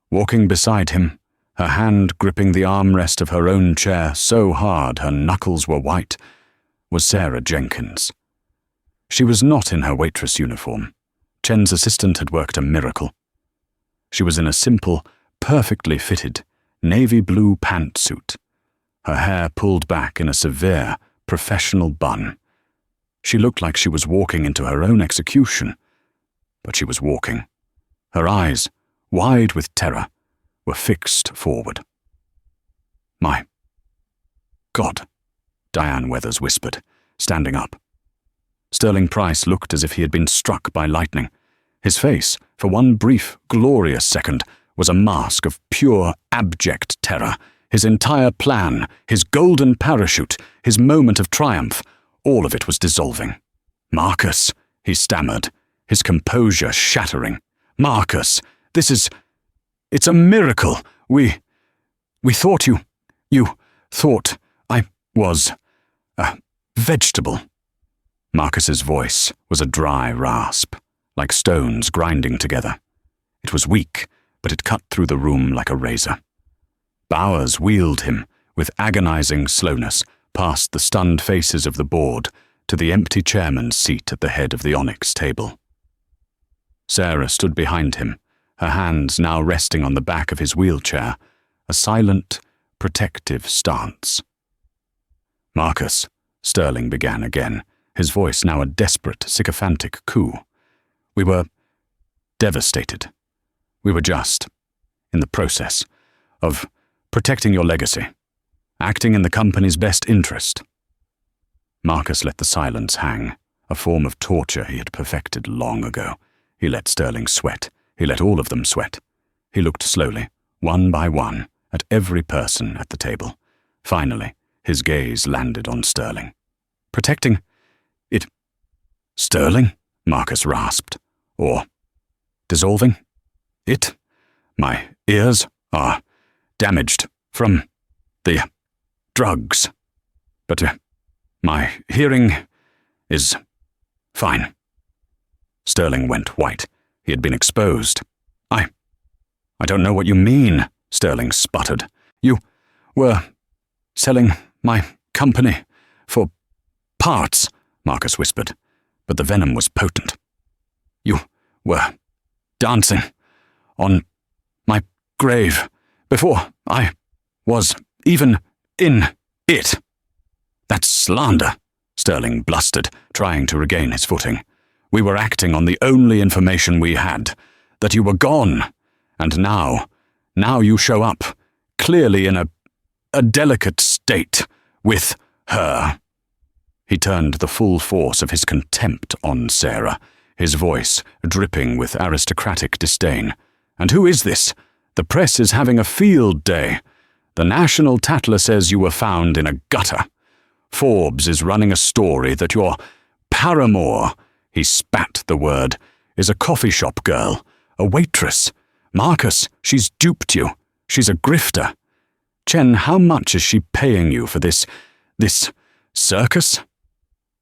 Walking beside him, her hand gripping the armrest of her own chair so hard her knuckles were white, was Sarah Jenkins. She was not in her waitress uniform. Chen's assistant had worked a miracle. She was in a simple, perfectly fitted, navy blue pantsuit, her hair pulled back in a severe, professional bun. She looked like she was walking into her own execution, but she was walking. Her eyes, wide with terror, were fixed forward. "My God," Diane Weathers whispered, standing up. Sterling Price looked as if he had been struck by lightning. His face, for one brief, glorious second, was a mask of pure, abject terror. His entire plan, his golden parachute, his moment of triumph, all of it was dissolving. "Marcus," he stammered, his composure shattering. "Marcus, it's a miracle. We thought you thought I was a vegetable." Marcus's voice was a dry rasp, like stones grinding together. It was weak, but it cut through the room like a razor. Bowers wheeled him, with agonizing slowness, past the stunned faces of the board to the empty chairman's seat at the head of the onyx table. Sarah stood behind him, her hands now resting on the back of his wheelchair, a silent, protective stance. "Marcus," Sterling began again, his voice now a desperate, sycophantic coo. "We were devastated. We were just in the process of protecting your legacy, acting in the company's best interest." Marcus let the silence hang, a form of torture he had perfected long ago. He let Sterling sweat. He let all of them sweat. He looked slowly, one by one, at every person at the table. Finally, his gaze landed on Sterling. "Protecting it, Sterling?" Marcus rasped. "Or dissolving it? My ears are damaged from the drugs. But my hearing is fine." Sterling went white. He had been exposed. I don't know what you mean," Sterling sputtered. "You were selling my company for parts," Marcus whispered. but the venom was potent. "You were dancing on my grave before I was even in it." "That's slander," Sterling blustered, trying to regain his footing. "We were acting on the only information we had, that you were gone, and now you show up, clearly in a delicate state, with her." He turned the full force of his contempt on Sarah, his voice dripping with aristocratic disdain. "And who is this? The press is having a field day. The National Tattler says you were found in a gutter. Forbes is running a story that your paramour," he spat the word, "is a coffee shop girl, a waitress. Marcus, she's duped you. She's a grifter. Chen, how much is she paying you for this circus?"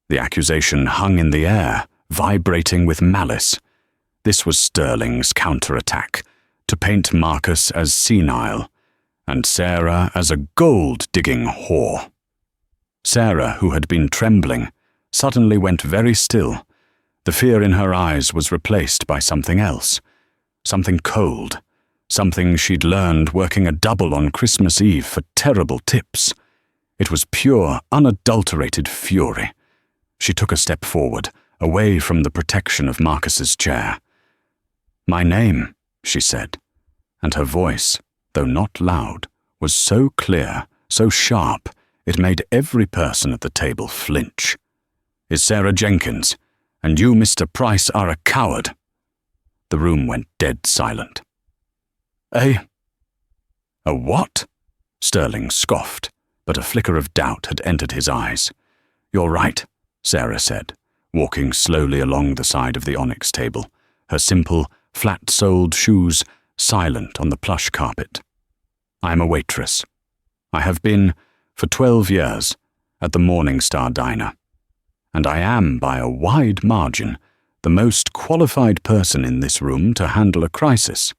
The accusation hung in the air, vibrating with malice. This was Sterling's counterattack, to paint Marcus as senile, and Sarah as a gold-digging whore. Sarah, who had been trembling, suddenly went very still. The fear in her eyes was replaced by something else, something cold, something she'd learned working a double on Christmas Eve for terrible tips. It was pure, unadulterated fury. She took a step forward, away from the protection of Marcus's chair. "My name," she said, and her voice, though not loud, was so clear, so sharp, it made every person at the table flinch, "is Sarah Jenkins, and you, Mr. Price, are a coward." The room went dead silent. A what?" Sterling scoffed, but a flicker of doubt had entered his eyes. "You're right," Sarah said, walking slowly along the side of the onyx table, her simple, flat-soled shoes silent on the plush carpet. "I am a waitress. I have been, for 12 years, at the Morning Star Diner. And I am, by a wide margin, the most qualified person in this room to handle a crisis."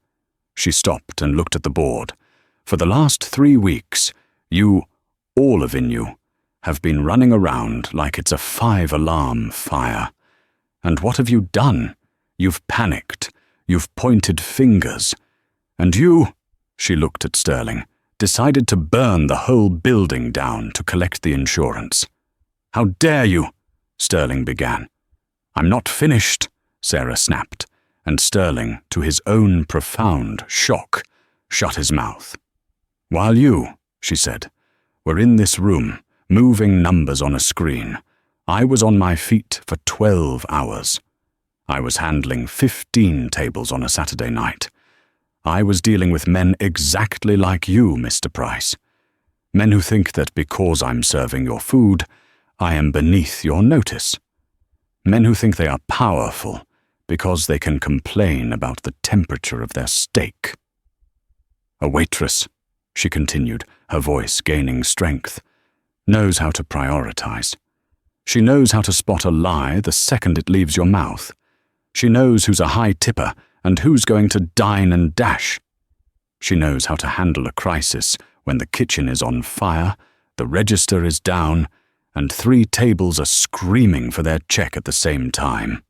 She stopped and looked at the board. "For the last 3 weeks, you, all of you, have been running around like it's a 5-alarm fire. And what have you done? You've panicked. You've pointed fingers. And you," she looked at Sterling, "decided to burn the whole building down to collect the insurance." "How dare you?" Sterling began. "I'm not finished," Sarah snapped, and Sterling, to his own profound shock, shut his mouth. "While you," she said, "were in this room, moving numbers on a screen, I was on my feet for 12 hours. I was handling 15 tables on a Saturday night. I was dealing with men exactly like you, Mr. Price. Men who think that because I'm serving your food, I am beneath your notice. Men who think they are powerful because they can complain about the temperature of their steak." "A waitress," she continued, her voice gaining strength, "knows how to prioritize. She knows how to spot a lie the second it leaves your mouth. She knows who's a high tipper and who's going to dine and dash. She knows how to handle a crisis when the kitchen is on fire, the register is down, and 3 tables are screaming for their check at the same time."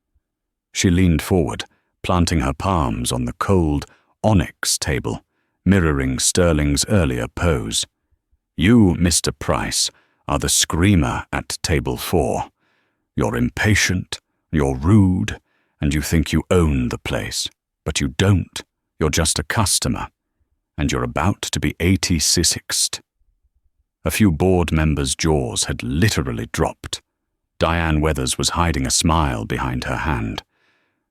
She leaned forward, planting her palms on the cold onyx table, mirroring Sterling's earlier pose. "You, Mr. Price, are the screamer at table 4. You're impatient, you're rude, and you think you own the place. But you don't. You're just a customer. And you're about to be 86ed. A few board members' jaws had literally dropped. Diane Weathers was hiding a smile behind her hand.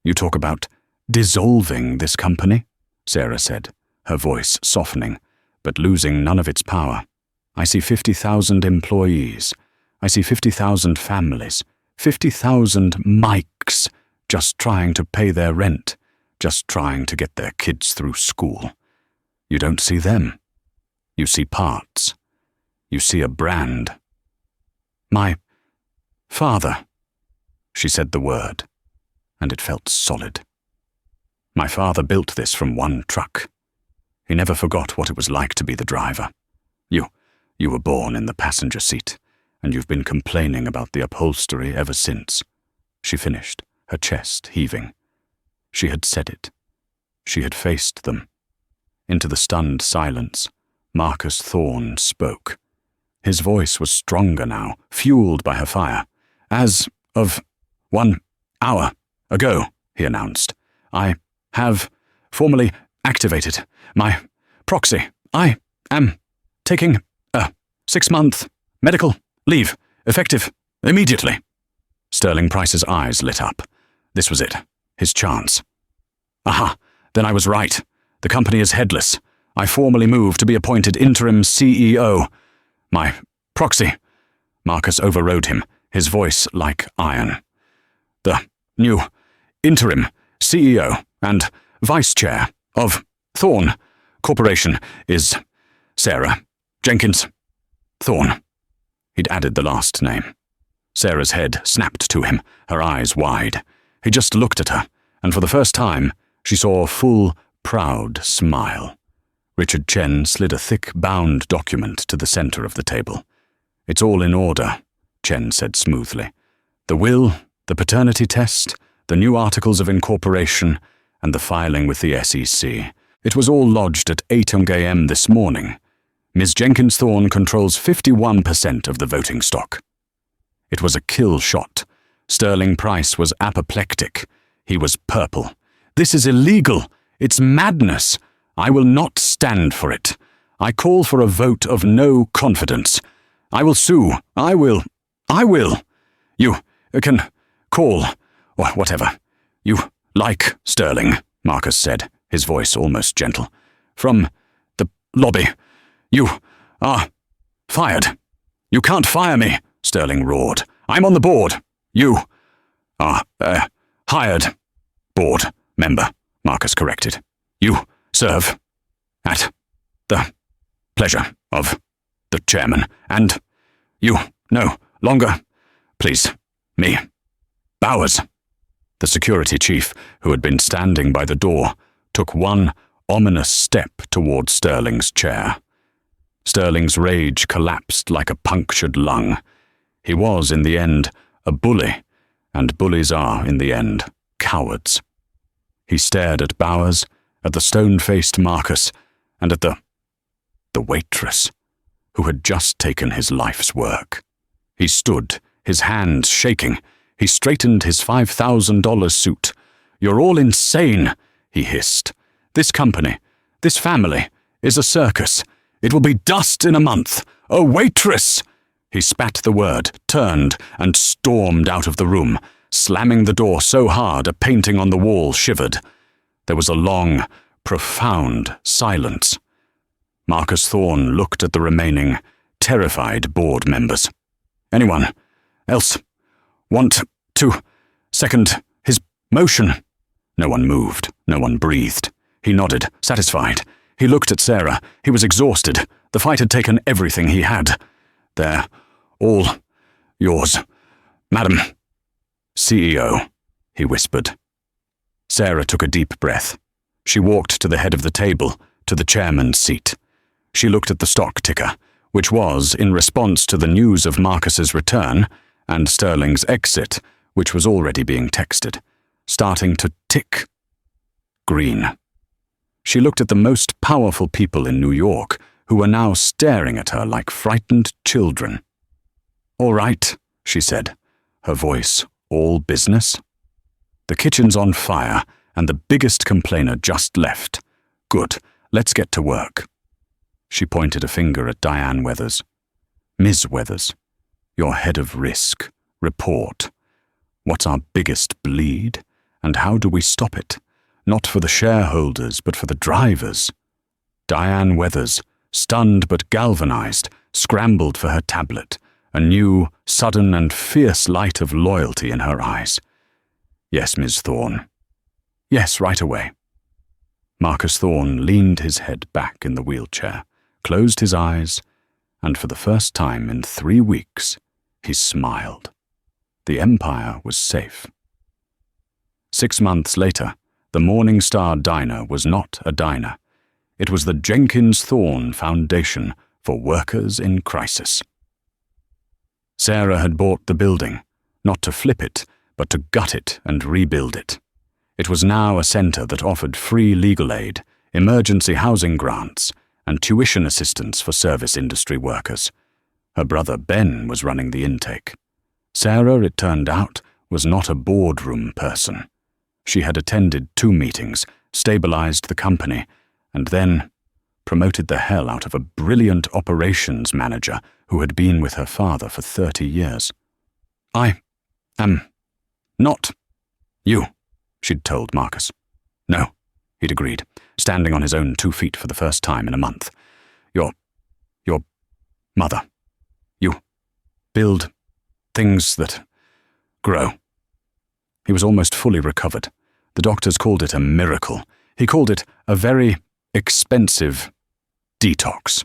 "You talk about dissolving this company?" Sarah said, her voice softening, but losing none of its power. "I see 50,000 employees. I see 50,000 families, 50,000 Mikes just trying to pay their rent, just trying to get their kids through school. You don't see them. You see parts. You see a brand." "My father," she said the word, and it felt solid. "My father built this from one truck. He never forgot what it was like to be the driver. You were born in the passenger seat, and you've been complaining about the upholstery ever since. she finished, her chest heaving. She had said it. She had faced them. Into the stunned silence, Marcus Thorne spoke. His voice was stronger now, fueled by her fire. "As of 1 hour ago," he announced, "I have formally activated my proxy. I am taking a 6-month medical leave, effective immediately." Sterling Price's eyes lit up. This was it, his chance. "Aha, then I was right. The company is headless. I formally move to be appointed interim CEO. My proxy." Marcus overrode him, his voice like iron. "The new interim CEO and vice chair of Thorne Corporation is Sarah Jenkins Thorne." He'd added the last name. Sarah's head snapped to him, her eyes wide. He just looked at her, and for the first time, she saw a full, proud smile. Richard Chen slid a thick, bound document to the center of the table. "It's all in order," Chen said smoothly. "The will, the paternity test, the new articles of incorporation, and the filing with the SEC. It was all lodged at 8 a.m. this morning. Ms. Jenkins Thorne controls 51% of the voting stock." It was a kill shot. Sterling Price was apoplectic. He was purple. "This is illegal. It's madness. I will not stand for it. I call for a vote of no confidence. I will sue. I will. You can call, or whatever you like, Sterling," Marcus said, his voice almost gentle. "From the lobby. You are fired." "You can't fire me," Sterling roared. "I'm on the board. You are a hired board member," Marcus corrected. "You serve at the pleasure of the chairman, and you no longer please me. Bowers." The security chief, who had been standing by the door, took one ominous step toward Sterling's chair. Sterling's rage collapsed like a punctured lung. He was, in the end, a bully, and bullies are, in the end, cowards. He stared at Bowers, at the stone-faced Marcus, and at the waitress, who had just taken his life's work. He stood, his hands shaking. He straightened his $5,000 suit. "You're all insane," he hissed. "This company, this family, is a circus. It will be dust in a month. A waitress!" He spat the word, turned, and stormed out of the room, slamming the door so hard a painting on the wall shivered. There was a long, profound silence. Marcus Thorne looked at the remaining, terrified board members. "Anyone else want to second his motion?" No one moved. No one breathed. He nodded, satisfied. He looked at Sarah. He was exhausted. The fight had taken everything he had. "They're all yours, Madam CEO," he whispered. Sarah took a deep breath. She walked to the head of the table, to the chairman's seat. She looked at the stock ticker, which was, in response to the news of Marcus's return, and Sterling's exit, which was already being texted, starting to tick green. She looked at the most powerful people in New York, who were now staring at her like frightened children. "All right," she said, her voice all business. "The kitchen's on fire, and the biggest complainer just left. Good, let's get to work." She pointed a finger at Diane Weathers. "Ms. Weathers, you're head of risk. Report. What's our biggest bleed, and how do we stop it? Not for the shareholders, but for the drivers." Diane Weathers, stunned but galvanized, scrambled for her tablet, a new, sudden and fierce light of loyalty in her eyes. "Yes, Ms. Thorne." "Yes, right away." Marcus Thorne leaned his head back in the wheelchair, closed his eyes, and for the first time in 3 weeks, he smiled. The empire was safe. 6 months later, the Morning Star Diner was not a diner. It was the Jenkins Thorne Foundation for Workers in Crisis. Sarah had bought the building, not to flip it, but to gut it and rebuild it. It was now a center that offered free legal aid, emergency housing grants, and tuition assistance for service industry workers. Her brother Ben was running the intake. Sarah, it turned out, was not a boardroom person. She had attended 2 meetings, stabilized the company, and then promoted the hell out of a brilliant operations manager who had been with her father for 30 years. "I am not you," she'd told Marcus. "No," he'd agreed, standing on his own 2 feet for the first time in a month. Your mother. You build things that grow." He was almost fully recovered. The doctors called it a miracle. He called it a very expensive detox.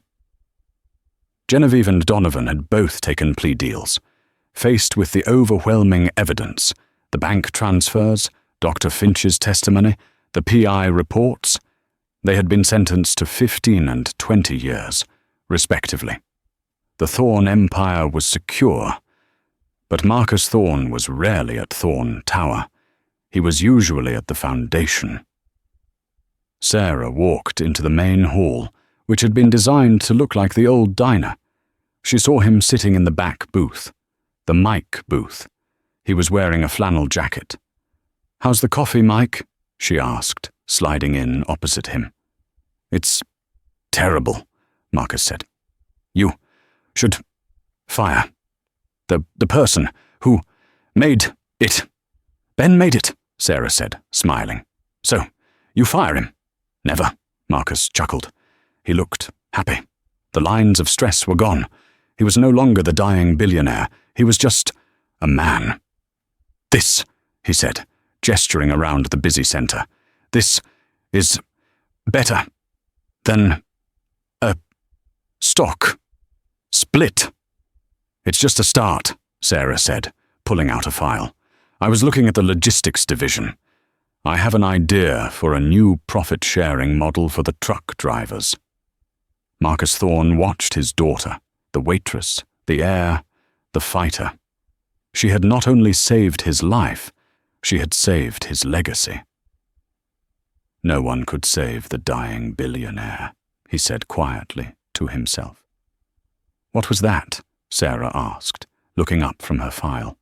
Genevieve and Donovan had both taken plea deals. Faced with the overwhelming evidence, the bank transfers, Dr. Finch's testimony, the PI reports, they had been sentenced to 15 and 20 years, respectively. The Thorne empire was secure, but Marcus Thorne was rarely at Thorne Tower. He was usually at the foundation. Sarah walked into the main hall, which had been designed to look like the old diner. She saw him sitting in the back booth, the Mike booth. He was wearing a flannel jacket. "How's the coffee, Mike?" she asked, sliding in opposite him. "It's terrible," Marcus said. "You should fire the person who made it." "Ben made it," Sarah said, smiling. "So, you fire him?" "Never," Marcus chuckled. He looked happy. The lines of stress were gone. He was no longer the dying billionaire. He was just a man. "This," he said, gesturing around the busy center, "this is better than a stock split." "It's just a start," Sarah said, pulling out a file. "I was looking at the logistics division. I have an idea for a new profit-sharing model for the truck drivers." Marcus Thorne watched his daughter, the waitress, the heir, the fighter. She had not only saved his life, she had saved his legacy. "No one could save the dying billionaire," he said quietly to himself. "What was that?" Sarah asked, looking up from her file.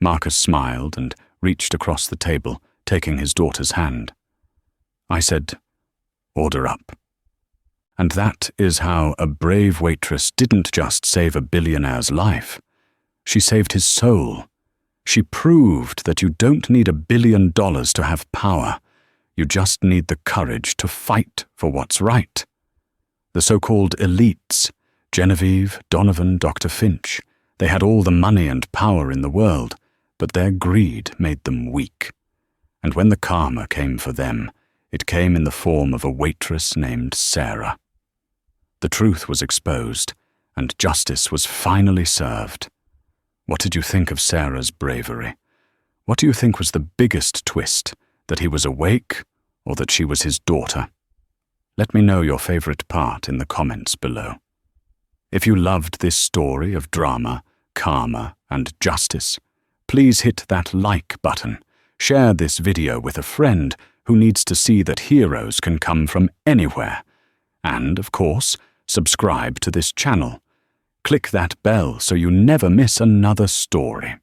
Marcus smiled and reached across the table, taking his daughter's hand. "I said, order up." And that is how a brave waitress didn't just save a billionaire's life. She saved his soul. She proved that you don't need $1 billion to have power. You just need the courage to fight for what's right. The so-called elites, Genevieve, Donovan, Dr. Finch, they had all the money and power in the world, but their greed made them weak. And when the karma came for them, it came in the form of a waitress named Sarah. The truth was exposed, and justice was finally served. What did you think of Sarah's bravery? What do you think was the biggest twist, that he was awake or that she was his daughter? Let me know your favorite part in the comments below. If you loved this story of drama, karma, and justice, please hit that like button. Share this video with a friend who needs to see that heroes can come from anywhere. And, of course, subscribe to this channel. Click that bell so you never miss another story.